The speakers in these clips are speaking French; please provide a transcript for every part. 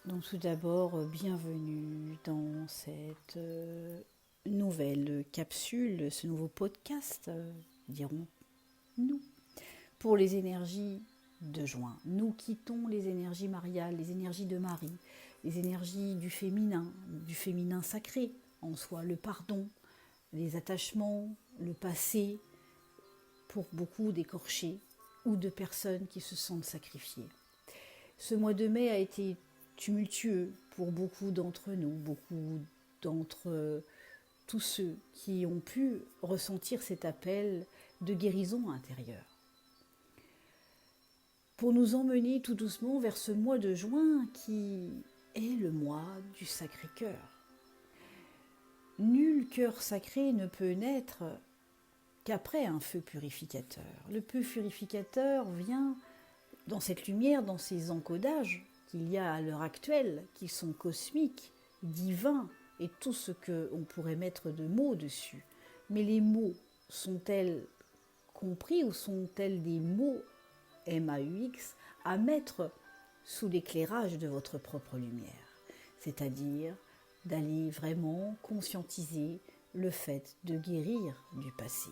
Donc tout d'abord, bienvenue dans cette nouvelle capsule, ce nouveau podcast, dirons-nous, pour les énergies de juin. Nous quittons les énergies mariales, les énergies de Marie, les énergies du féminin sacré en soi, le pardon, les attachements, le passé, pour beaucoup d'écorchés ou de personnes qui se sentent sacrifiées. Ce mois de mai a été tumultueux pour beaucoup d'entre nous, beaucoup d'entre tous ceux qui ont pu ressentir cet appel de guérison intérieure. Pour nous emmener tout doucement vers ce mois de juin qui est le mois du Sacré-Cœur. Nul cœur sacré ne peut naître qu'après un feu purificateur. Le feu purificateur vient dans cette lumière, dans ces encodages qu'il y a à l'heure actuelle, qui sont cosmiques, divins, et tout ce qu'on pourrait mettre de mots dessus. Mais les mots sont-elles compris ou sont-elles des mots MAUX à mettre sous l'éclairage de votre propre lumière? C'est-à-dire d'aller vraiment conscientiser le fait de guérir du passé,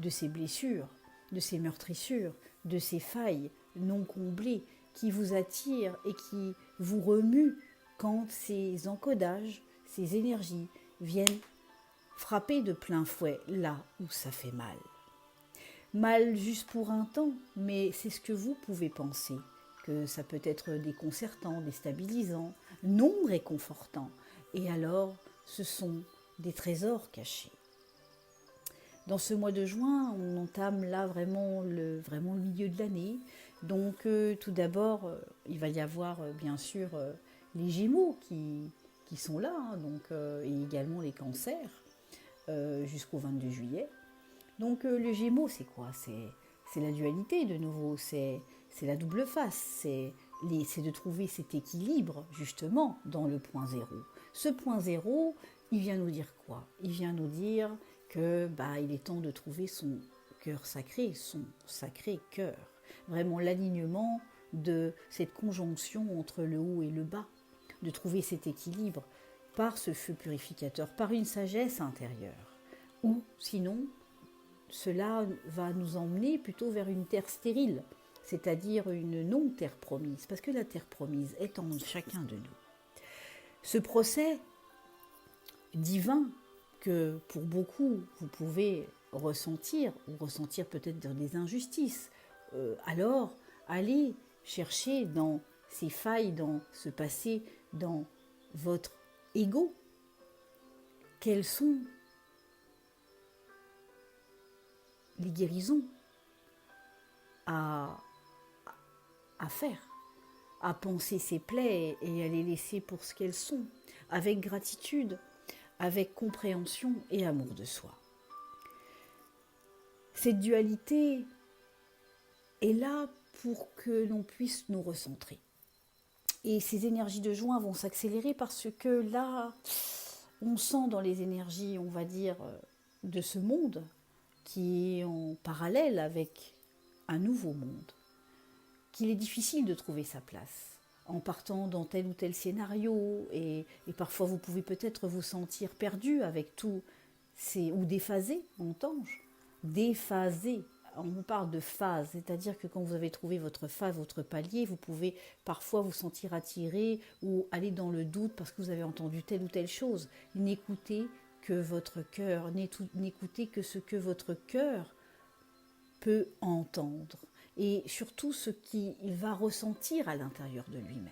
de ses blessures, de ses meurtrissures, de ses failles non comblées qui vous attirent et qui vous remuent quand ces encodages, ces énergies viennent frapper de plein fouet là où ça fait mal. Mal juste pour un temps, mais c'est ce que vous pouvez penser, que ça peut être déconcertant, déstabilisant, non réconfortant. Et alors, ce sont des trésors cachés. Dans ce mois de juin, on entame là vraiment le milieu de l'année. Donc tout d'abord, il va y avoir bien sûr les Gémeaux qui sont là, hein, donc, et également les cancers jusqu'au 22 juillet. Donc le Gémeaux, c'est quoi? C'est la dualité de nouveau, c'est la double face, c'est de trouver cet équilibre justement dans le point zéro. Ce point zéro, il vient nous dire quoi? Il vient nous dire que il est temps de trouver son cœur sacré, son sacré cœur. Vraiment l'alignement de cette conjonction entre le haut et le bas, de trouver cet équilibre par ce feu purificateur, par une sagesse intérieure. Ou sinon, cela va nous emmener plutôt vers une terre stérile, c'est-à-dire une non-terre promise, parce que la terre promise est en chacun de nous. Ce procès divin que pour beaucoup vous pouvez ressentir, ou ressentir peut-être des injustices, alors allez chercher dans ces failles, dans ce passé, dans votre ego, quelles sont les guérisons à faire, à penser ces plaies et à les laisser pour ce qu'elles sont, avec gratitude, avec compréhension et amour de soi. Cette dualité est là pour que l'on puisse nous recentrer. Et ces énergies de juin vont s'accélérer parce que là, on sent dans les énergies, on va dire, de ce monde qui est en parallèle avec un nouveau monde, qu'il est difficile de trouver sa place en partant dans tel ou tel scénario et parfois vous pouvez peut-être vous sentir perdu avec tout, ou déphasé, entends-je, déphasé. On parle de phase, c'est-à-dire que quand vous avez trouvé votre phase, votre palier, vous pouvez parfois vous sentir attiré ou aller dans le doute parce que vous avez entendu telle ou telle chose. N'écoutez que votre cœur, n'écoutez que ce que votre cœur peut entendre et surtout ce qu'il va ressentir à l'intérieur de lui-même.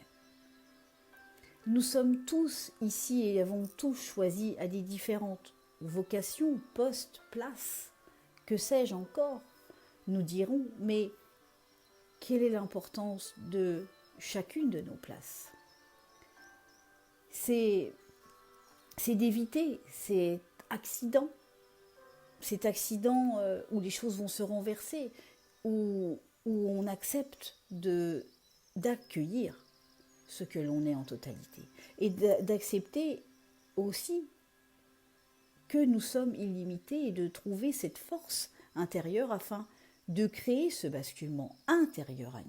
Nous sommes tous ici et avons tous choisi à des différentes vocations, postes, places, que sais-je encore, nous dirons, mais quelle est l'importance de chacune de nos places? C'est d'éviter cet accident où les choses vont se renverser, où on accepte d'accueillir ce que l'on est en totalité et d'accepter aussi que nous sommes illimités et de trouver cette force intérieure afin de créer ce basculement intérieur à nous.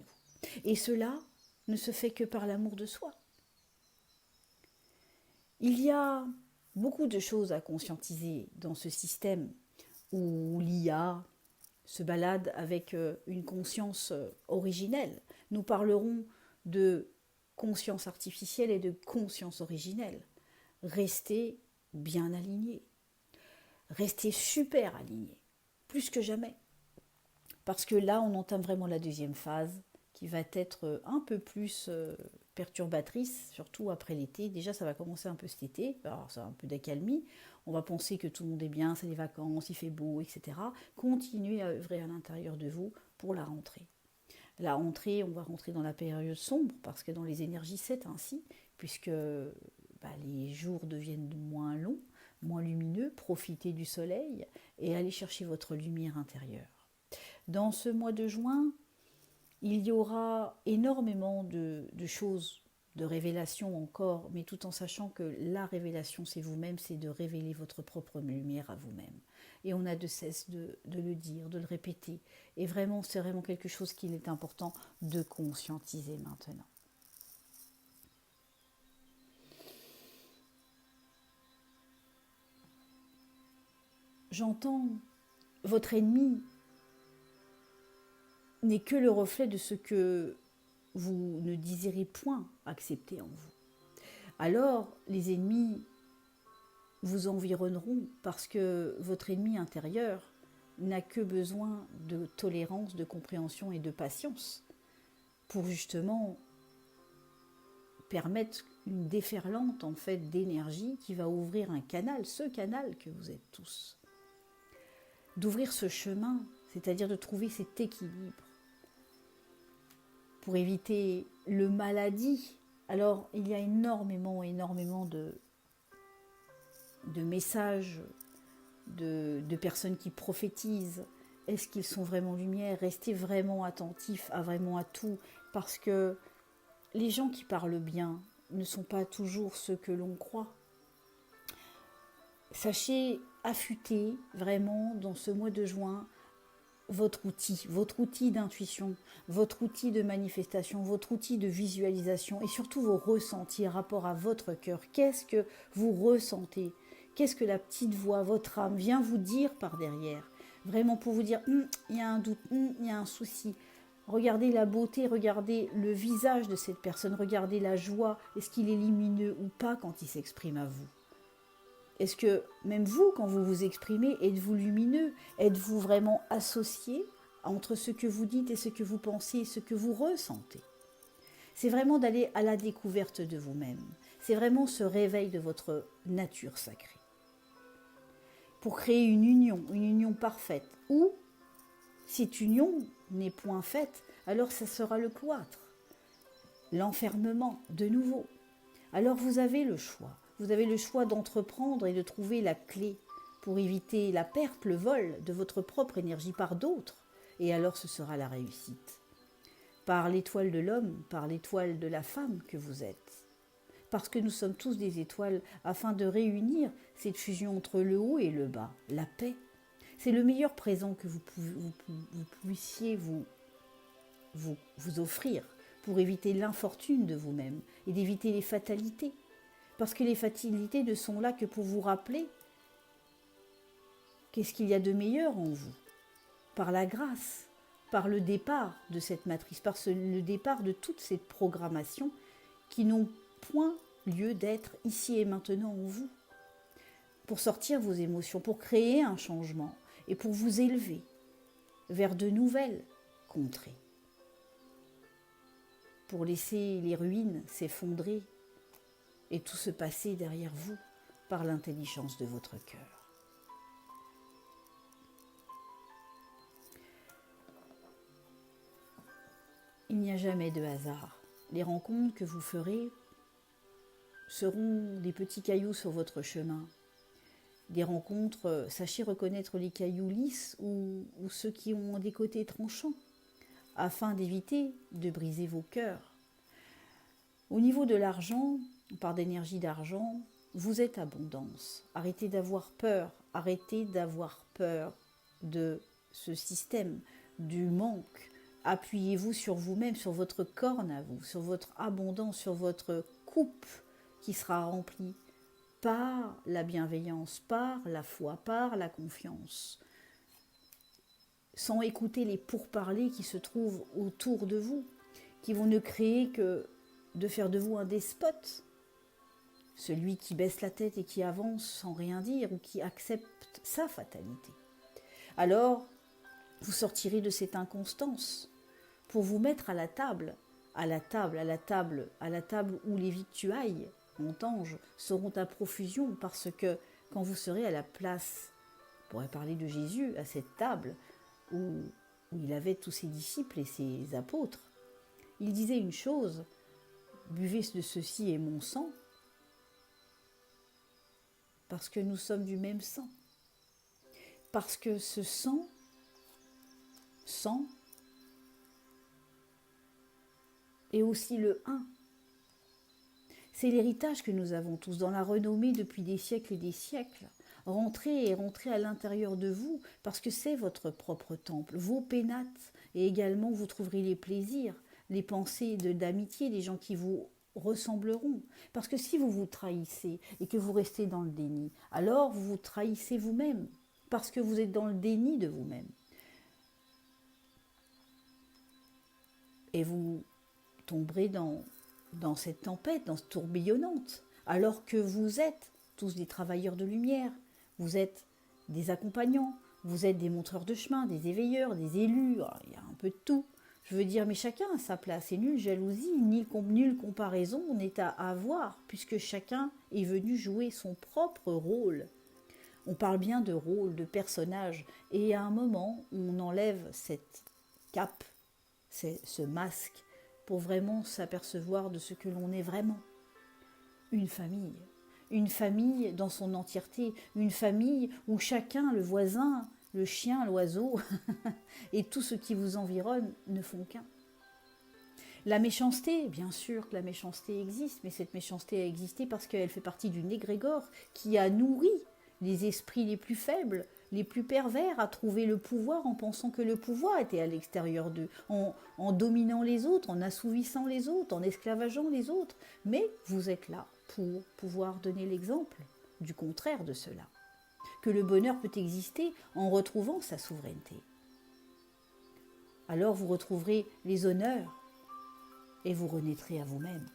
Et cela ne se fait que par l'amour de soi. Il y a beaucoup de choses à conscientiser dans ce système où l'IA se balade avec une conscience originelle. Nous parlerons de conscience artificielle et de conscience originelle. Restez bien alignés. Restez super alignés, plus que jamais. Parce que là, on entame vraiment la deuxième phase qui va être un peu plus perturbatrice, surtout après l'été. Déjà, ça va commencer un peu cet été, alors ça a un peu d'accalmie. On va penser que tout le monde est bien, c'est les vacances, il fait beau, etc. Continuez à œuvrer à l'intérieur de vous pour la rentrée. La rentrée, on va rentrer dans la période sombre, parce que dans les énergies, c'est ainsi, puisque les jours deviennent moins longs, moins lumineux. Profitez du soleil et allez chercher votre lumière intérieure. Dans ce mois de juin, il y aura énormément de choses, de révélations encore, mais tout en sachant que la révélation, c'est vous-même, c'est de révéler votre propre lumière à vous-même. Et on a de cesse de le dire, de le répéter. Et vraiment, c'est vraiment quelque chose qu'il est important de conscientiser maintenant. J'entends votre ennemi n'est que le reflet de ce que vous ne désirez point accepter en vous. Alors, les ennemis vous environneront parce que votre ennemi intérieur n'a que besoin de tolérance, de compréhension et de patience pour justement permettre une déferlante en fait d'énergie qui va ouvrir un canal, ce canal que vous êtes tous. D'ouvrir ce chemin, c'est-à-dire de trouver cet équilibre pour éviter le maladie. Alors, il y a énormément de messages, de personnes qui prophétisent. Est-ce qu'ils sont vraiment lumière? Restez vraiment attentifs à tout, parce que les gens qui parlent bien ne sont pas toujours ceux que l'on croit. Sachez affûter vraiment dans ce mois de juin votre outil d'intuition, votre outil de manifestation, votre outil de visualisation et surtout vos ressentis rapport à votre cœur. Qu'est-ce que vous ressentez? Qu'est-ce que la petite voix, votre âme vient vous dire par derrière? Vraiment pour vous dire, il y a un doute, il y a un souci. Regardez la beauté, regardez le visage de cette personne, regardez la joie. Est-ce qu'il est lumineux ou pas quand il s'exprime à vous? Est-ce que même vous, quand vous vous exprimez, êtes-vous lumineux? Êtes-vous vraiment associé entre ce que vous dites et ce que vous pensez et ce que vous ressentez? C'est vraiment d'aller à la découverte de vous-même. C'est vraiment ce réveil de votre nature sacrée. Pour créer une union parfaite. Ou, si cette union n'est point faite, alors ça sera le cloître, l'enfermement de nouveau. Alors vous avez le choix. Vous avez le choix d'entreprendre et de trouver la clé pour éviter la perte, le vol de votre propre énergie par d'autres. Et alors ce sera la réussite. Par l'étoile de l'homme, par l'étoile de la femme que vous êtes. Parce que nous sommes tous des étoiles afin de réunir cette fusion entre le haut et le bas, la paix. C'est le meilleur présent que vous puissiez vous offrir pour éviter l'infortune de vous-même et d'éviter les fatalités. Parce que les fatalités ne sont là que pour vous rappeler qu'est-ce qu'il y a de meilleur en vous, par la grâce, par le départ de cette matrice, le départ de toute cette programmation qui n'ont point lieu d'être ici et maintenant en vous, pour sortir vos émotions, pour créer un changement et pour vous élever vers de nouvelles contrées, pour laisser les ruines s'effondrer et tout se passer derrière vous par l'intelligence de votre cœur. Il n'y a jamais de hasard. Les rencontres que vous ferez seront des petits cailloux sur votre chemin. Des rencontres, sachez reconnaître les cailloux lisses ou ceux qui ont des côtés tranchants, afin d'éviter de briser vos cœurs. Au niveau de l'argent, on parle d'énergie d'argent, vous êtes abondance. Arrêtez d'avoir peur de ce système, du manque. Appuyez-vous sur vous-même, sur votre corne à vous, sur votre abondance, sur votre coupe qui sera remplie par la bienveillance, par la foi, par la confiance, sans écouter les pourparlers qui se trouvent autour de vous, qui vont ne créer que de faire de vous un despote, celui qui baisse la tête et qui avance sans rien dire ou qui accepte sa fatalité. Alors, vous sortirez de cette inconstance pour vous mettre à la table où les victuailles, en ange, seront à profusion, parce que quand vous serez à la place, on pourrait parler de Jésus, à cette table où il avait tous ses disciples et ses apôtres, il disait une chose: buvez de ceci est mon sang, parce que nous sommes du même sang. Parce que ce sang est aussi le un. C'est l'héritage que nous avons tous dans la renommée depuis des siècles et des siècles. Rentrez à l'intérieur de vous, parce que c'est votre propre temple, vos pénates, et également vous trouverez les plaisirs, les pensées d'amitié, des gens qui vous ressembleront. Parce que si vous vous trahissez et que vous restez dans le déni, alors vous vous trahissez vous-même, parce que vous êtes dans le déni de vous-même. Et vous tomberez dans cette tempête, dans cette tourbillonnante, alors que vous êtes tous des travailleurs de lumière, vous êtes des accompagnants, vous êtes des montreurs de chemin, des éveilleurs, des élus, alors, il y a un peu de tout. Je veux dire, mais chacun a sa place, et nulle jalousie, nulle comparaison n'est à avoir, puisque chacun est venu jouer son propre rôle. On parle bien de rôle, de personnage, et à un moment, on enlève cette cape, ce masque, pour vraiment s'apercevoir de ce que l'on est vraiment. Une famille dans son entièreté, une famille où chacun, le voisin, le chien, l'oiseau et tout ce qui vous environne ne font qu'un. La méchanceté, bien sûr que la méchanceté existe, mais cette méchanceté a existé parce qu'elle fait partie d'une égrégore qui a nourri les esprits les plus faibles, les plus pervers, à trouver le pouvoir en pensant que le pouvoir était à l'extérieur d'eux, en dominant les autres, en assouvissant les autres, en esclavageant les autres. Mais vous êtes là pour pouvoir donner l'exemple du contraire de cela, que le bonheur peut exister en retrouvant sa souveraineté. Alors vous retrouverez les honneurs et vous renaîtrez à vous-même.